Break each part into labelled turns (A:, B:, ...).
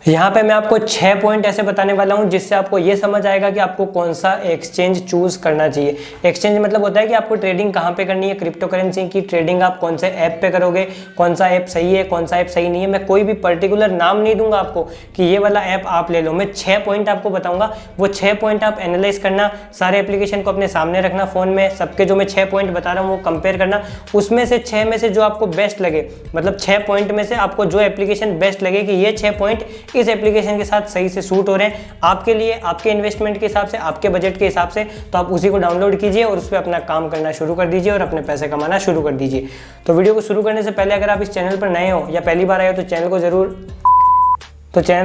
A: यहाँ पे मैं आपको 6 पॉइंट ऐसे बताने वाला हूँ जिससे आपको ये समझ आएगा कि आपको कौन सा एक्सचेंज चूज करना चाहिए। एक्सचेंज मतलब होता है कि आपको ट्रेडिंग कहाँ पे करनी है, क्रिप्टो करेंसी की ट्रेडिंग आप कौन से ऐप पे करोगे, कौन सा ऐप सही है, कौन सा ऐप सही नहीं है। मैं कोई भी पर्टिकुलर नाम नहीं दूंगा आपको कि ये वाला ऐप आप ले लो, मैं 6 पॉइंट आपको बताऊंगा। वो 6 पॉइंट आप एनालाइज करना, सारे एप्लीकेशन को अपने सामने रखना फोन में, सबके जो मैं 6 पॉइंट बता रहा हूँ वो कंपेयर करना, उसमें से 6 में से जो आपको बेस्ट लगे, मतलब 6 पॉइंट में से आपको जो एप्लीकेशन बेस्ट लगे कि ये 6 पॉइंट इस एप्लीकेशन के साथ सही से सूट हो रहे हैं आपके लिए, आपके इन्वेस्टमेंट के हिसाब से, आपके बजट के हिसाब से, तो आप उसी को डाउनलोड कीजिए और उस पर अपना काम करना शुरू कर दीजिए और अपने पैसे कमाना शुरू कर दीजिए। तो वीडियो को शुरू करने से पहले अगर आप इस चैनल पर नए हो या पहली बार आए हो तो चैनल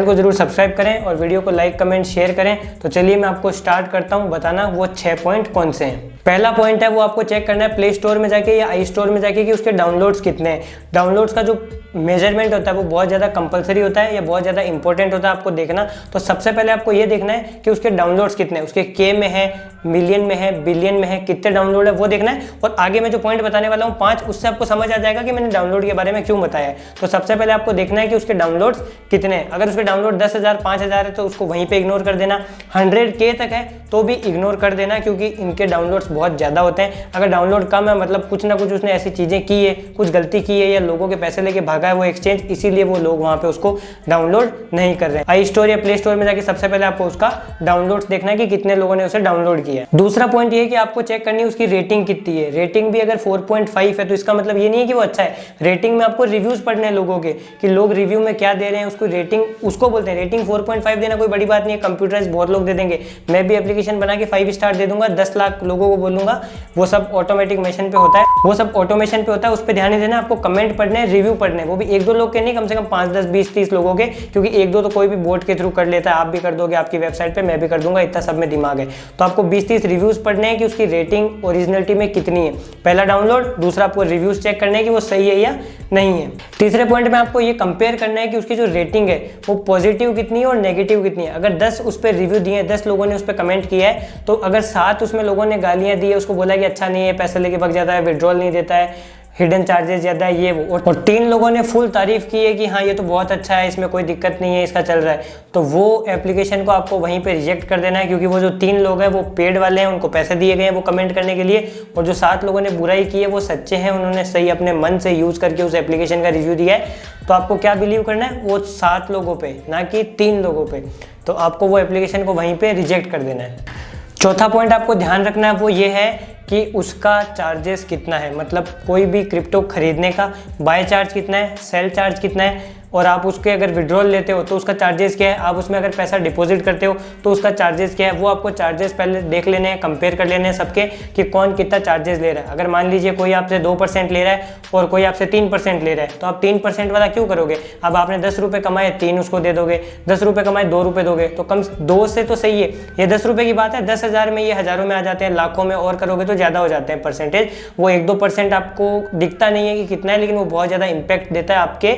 A: को जरूर सब्सक्राइब करें और वीडियो को लाइक कमेंट शेयर करें। तो चलिए मैं आपको स्टार्ट करता हूं बताना वो 6 पॉइंट कौन से हैं। पहला पॉइंट है वो आपको चेक करना है प्ले स्टोर में जाके या आई स्टोर में जाके कि उसके डाउनलोड्स कितने हैं। डाउनलोड्स का जो मेजरमेंट होता है वो बहुत ज़्यादा कंपलसरी होता है या बहुत ज़्यादा इंपॉर्टेंट होता है आपको देखना। तो सबसे पहले आपको ये देखना है कि उसके डाउनलोड्स कितने हैं, उसके के में है, मिलियन में है, बिलियन में है, कितने डाउनलोड है वो देखना है। और आगे मैं जो पॉइंट बताने वाला हूँ 5, उससे आपको समझ आ जाएगा कि मैंने डाउनलोड के बारे में क्यों बताया है। तो सबसे पहले आपको देखना है कि उसके डाउनलोड्स कितने हैं। अगर उसके डाउनलोड 10,000 5,000 है तो उसको वहीं पे इग्नोर कर देना। 100K तक है तो भी इग्नोर कर देना क्योंकि इनके डाउनलोड्स बहुत ज़्यादा होते हैं। अगर डाउनलोड कम है मतलब कुछ ना कुछ उसने ऐसी चीज़ें की है, कुछ गलती की है या लोगों के पैसे लेके भागा है वो एक्सचेंज, इसीलिए वो लोग वहाँ पे उसको डाउनलोड नहीं कर रहे हैं। आई स्टोर या प्ले स्टोर में जाके सबसे पहले आपको उसका डाउनलोड्स देखना है कि कितने लोगों ने उसे डाउनलोड किया है। दूसरा पॉइंट ये है कि आपको चेक करनी है उसकी रेटिंग कितनी है। रेटिंग भी अगर 4.5 है तो इसका मतलब ये नहीं है कि वो अच्छा है। रेटिंग में आपको रिव्यूज पढ़ने हैं लोगों के कि लोग रिव्यू में क्या दे रहे हैं, उसको रेटिंग उसको बोलते हैं। रेटिंग 4.5 देना कोई बड़ी बात नहीं है, कंप्यूटराइज बहुत लोग दे देंगे। मैं भी एप्लीकेशन बना के 5 स्टार दे दूंगा, 10 लाख लोगों को बोलूंगा, वो सब ऑटोमेटिक मेशन पे होता है, वो सब ऑटोमेशन पे होता है। उस पर ध्यान नहीं देना, आपको कमेंट पढ़ने हैं, रिव्यू पढ़ने हैं, वो भी 1-2 लोग के नहीं, कम से कम 5, 10, 20, 30 लोगों के, क्योंकि 1-2 तो कोई भी बोट के थ्रू कर लेता है। आप भी कर दोगे आपकी वेबसाइट पे, मैं भी कर दूंगा, इतना सब में दिमाग है। तो आपको 20-30 रिव्यूज पढ़ने हैं कि उसकी रेटिंग ओरिजिनलिटी में कितनी है। पहला डाउनलोड, दूसरा आपको रिव्यूज चेक करने हैं कि वो सही है या नहीं है। तीसरे पॉइंट में आपको ये कंपेयर करना है कि उसकी जो रेटिंग है वो पॉजिटिव कितनी है और नेगेटिव कितनी है। अगर 10 उस पर रिव्यू दिए हैं, 10 लोगों ने उस पर कमेंट किया है, तो अगर 7 उसमें लोगों ने गालियां दी है, उसको बोला कि अच्छा नहीं है, पैसे लेके भाग जाता है, विड्रॉल नहीं देता है, हिडन चार्जेस ज़्यादा है, ये वो, और 3 लोगों ने फुल तारीफ की है कि हाँ ये तो बहुत अच्छा है, इसमें कोई दिक्कत नहीं है, इसका चल रहा है, तो वो एप्लीकेशन को आपको वहीं पे रिजेक्ट कर देना है। क्योंकि वो जो 3 लोग हैं वो पेड वाले हैं, उनको पैसे दिए गए हैं वो कमेंट करने के लिए, और जो 7 लोगों ने बुराई की है वो सच्चे हैं, उन्होंने सही अपने मन से यूज़ करके उस एप्लीकेशन का रिव्यू दिया है। तो आपको क्या बिलीव करना है, वो 7 लोगों पे, ना कि 3 लोगों पे। तो आपको वो एप्लीकेशन को वहीं पे रिजेक्ट कर देना है। चौथा पॉइंट आपको ध्यान रखना है वो ये है कि उसका चार्जेस कितना है। मतलब कोई भी क्रिप्टो खरीदने का बाय चार्ज कितना है, सेल चार्ज कितना है, और आप उसके अगर विड्रॉल लेते हो तो उसका चार्जेस क्या है, आप उसमें अगर पैसा डिपॉजिट करते हो तो उसका चार्जेस क्या है। वो आपको चार्जेस पहले देख लेने हैं, कंपेयर कर लेने हैं सबके कि कौन कितना चार्जेस ले रहा है। अगर मान लीजिए कोई आपसे 2% ले रहा है और कोई आपसे 3% ले रहा है, तो आप 3% वाला क्यों करोगे। अब आपने 10 रुपये कमाए, 3 उसको दे दोगे, 10 रुपये कमाए 2 रुपये दोगे, तो कम 2 से तो सही है। ये 10 रुपये की बात है, 10,000 में ये हज़ारों में आ जाते हैं, लाखों में और करोगे तो ज़्यादा हो जाते हैं परसेंटेज। वो 1-2% आपको दिखता नहीं है कि कितना है, लेकिन वो बहुत ज़्यादा इंपैक्ट देता है आपके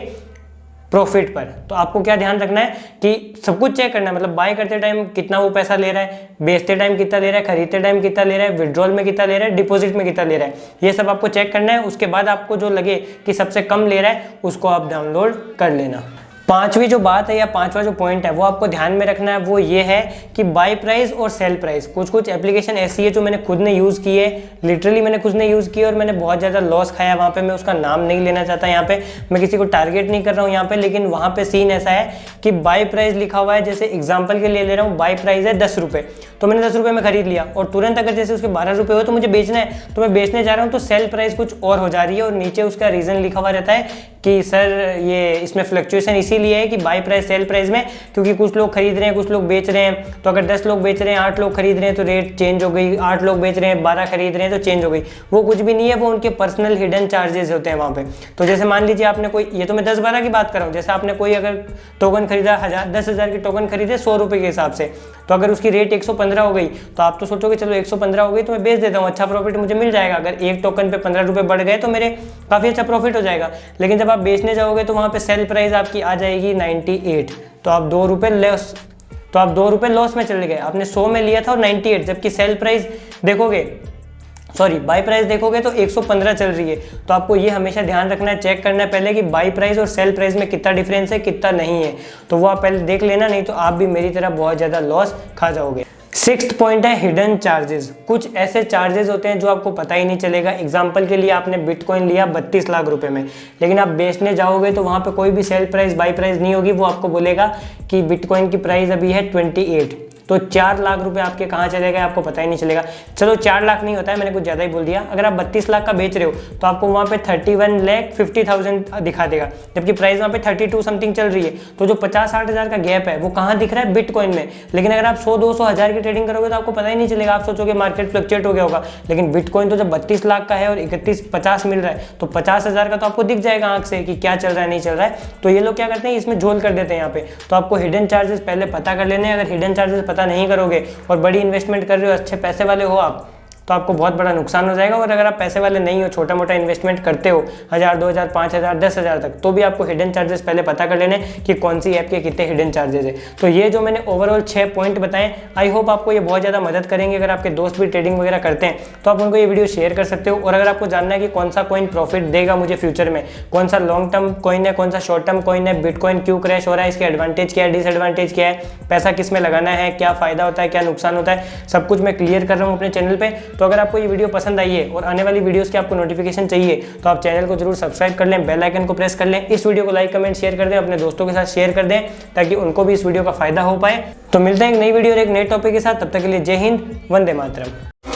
A: प्रॉफिट पर। तो आपको क्या ध्यान रखना है कि सब कुछ चेक करना है, मतलब बाय करते टाइम कितना वो पैसा ले रहा है, बेचते टाइम कितना ले रहा है, खरीदते टाइम कितना ले रहा है, विड्रॉल में कितना ले रहा है, डिपॉजिट में कितना ले रहा है, ये सब आपको चेक करना है। उसके बाद आपको जो लगे कि सबसे कम ले रहा है उसको आप डाउनलोड कर लेना। पांचवी जो बात है या पांचवा जो पॉइंट है वो आपको ध्यान में रखना है वो ये है कि बाय प्राइस और सेल प्राइस। कुछ एप्लीकेशन ऐसी है जो मैंने खुद ने यूज़ की है, लिटरली मैंने खुद ने यूज़ की है और मैंने बहुत ज़्यादा लॉस खाया वहाँ पे। मैं उसका नाम नहीं लेना चाहता यहाँ पे, मैं किसी को टारगेट नहीं कर रहा हूँ यहाँ पे, लेकिन वहाँ पे सीन ऐसा है कि बाय प्राइस लिखा हुआ है, जैसे एग्जाम्पल के लिए ले रहा हूँ, बाय प्राइस है 10 रुपये, तो मैंने 10 रुपये में खरीद लिया और तुरंत अगर जैसे उसके 12 रुपये हो तो मुझे बेचना है, तो मैं बेचने जा रहा हूँ तो सेल प्राइस कुछ और हो जा रही है और नीचे उसका रीज़न लिखा हुआ रहता है कि सर ये इसमें फ्लक्चुएशन इसीलिए है कि बाय प्राइस सेल प्राइस में, क्योंकि कुछ लोग खरीद रहे हैं कुछ लोग बेच रहे हैं। तो अगर 10 लोग बेच रहे हैं 8 लोग खरीद रहे हैं तो रेट चेंज हो गई, 8 लोग बेच रहे हैं 12 खरीद रहे हैं तो चेंज हो गई। वो कुछ भी नहीं है, वो उनके पर्सनल हिडन चार्जेस होते हैं वहाँ पे। तो जैसे मान लीजिए आपने कोई, ये तो मैं 10-12 की बात कर रहा हूँ, जैसे आपने कोई अगर टोकन खरीदा 10,000 की टोकन खरीदे 100 रुपये के हिसाब से, तो अगर उसकी रेट 115 हो गई तो आप तो सोचोगे चलो 115 हो गई तो मैं बेच देता हूँ, अच्छा प्रॉफिट मुझे मिल जाएगा। अगर एक टोकन पे 15 रुपये बढ़ गए तो मेरे काफ़ी अच्छा प्रॉफिट हो जाएगा। लेकिन जब आप बेचने जाओगे तो वहाँ पे सेल प्राइस आपकी आ जाएगी 98, तो आप 2 रुपये लॉस में चले गए। आपने 100 में लिया था और 98, जबकि सेल प्राइस देखोगे सॉरी बाई प्राइस देखोगे तो 115 चल रही है। तो आपको ये हमेशा ध्यान रखना है, चेक करना है पहले कि बाई प्राइस और सेल प्राइस में कितना डिफरेंस है कितना नहीं है, तो वो आप पहले देख लेना, नहीं तो आप भी मेरी तरह बहुत ज़्यादा लॉस खा जाओगे। सिक्स्थ पॉइंट है हिडन चार्जेस। कुछ ऐसे चार्जेस होते हैं जो आपको पता ही नहीं चलेगा। एग्जांपल के लिए आपने बिटकॉइन लिया 32 लाख रुपए में, लेकिन आप बेचने जाओगे तो वहाँ पे कोई भी सेल प्राइस बाई प्राइस नहीं होगी, वो आपको बोलेगा कि बिटकॉइन की प्राइस अभी है 28, तो 4 लाख रुपए आपके कहाँ चले गए आपको पता ही नहीं चलेगा। चलो 4 लाख नहीं होता है, मैंने कुछ ज़्यादा ही बोल दिया। अगर आप 32 लाख का बेच रहे हो तो आपको वहाँ पे 31,50,000 दिखा देगा, जबकि प्राइस वहाँ पे 32 समथिंग चल रही है। तो जो 50-60 हज़ार का गैप है वो कहाँ दिख रहा है, बिटकॉइन में। लेकिन अगर आप 100-200 हज़ार की ट्रेडिंग करोगे तो आपको पता ही नहीं चलेगा, आप सोचोगे मार्केट फ्लक्चुएट हो गया होगा। लेकिन बिटकॉइन तो जब 32 लाख का है और 31-50 मिल रहा है तो 50 हज़ार का तो आपको दिख जाएगा आंख से कि क्या चल रहा है नहीं चल रहा है। तो ये लोग क्या करते हैं, इसमें झोल कर देते हैं यहाँ पे। तो आपको हिडन चार्जेस पहले पता कर लेने हैं। अगर हिडन चार्जेस पता नहीं करोगे और बड़ी इन्वेस्टमेंट कर रहे हो, अच्छे पैसे वाले हो आप, तो आपको बहुत बड़ा नुकसान हो जाएगा। और अगर आप पैसे वाले नहीं हो, छोटा मोटा इन्वेस्टमेंट करते हो 1000, 2000, 5000, 10,000 तक, तो भी आपको हिडन चार्जेस पहले पता कर लेने कि कौन सी ऐप के कितने हिडन चार्जेस है। तो ये जो मैंने ओवरऑल 6 पॉइंट बताए, आई होप आपको ये बहुत ज़्यादा मदद करेंगे। अगर आपके दोस्त भी ट्रेडिंग वगैरह करते हैं तो आप उनको ये वीडियो शेयर कर सकते हो। और अगर आपको जानना है कि कौन सा कॉइन प्रॉफिट देगा मुझे फ्यूचर में, कौन सा लॉन्ग टर्म कॉइन है, कौन सा शॉर्ट टर्म कॉइन है, बिटकॉइन क्यों क्रैश हो रहा है, इसके एडवांटेज क्या है, डिसएडवांटेज क्या है, पैसा किस में लगाना है, क्या फायदा होता है, क्या नुकसान होता है, सब कुछ मैं क्लियर कर रहा हूँ अपने चैनल पे। तो अगर आपको ये वीडियो पसंद आई है और आने वाली वीडियोस की आपको नोटिफिकेशन चाहिए तो आप चैनल को जरूर सब्सक्राइब कर लें, बेल आइकन को प्रेस कर लें, इस वीडियो को लाइक कमेंट शेयर कर दें, अपने दोस्तों के साथ शेयर कर दें ताकि उनको भी इस वीडियो का फायदा हो पाए। तो मिलते हैं एक नई वीडियो और एक नए टॉपिक के साथ, तब तक के लिए जय हिंद, वंदे मातरम।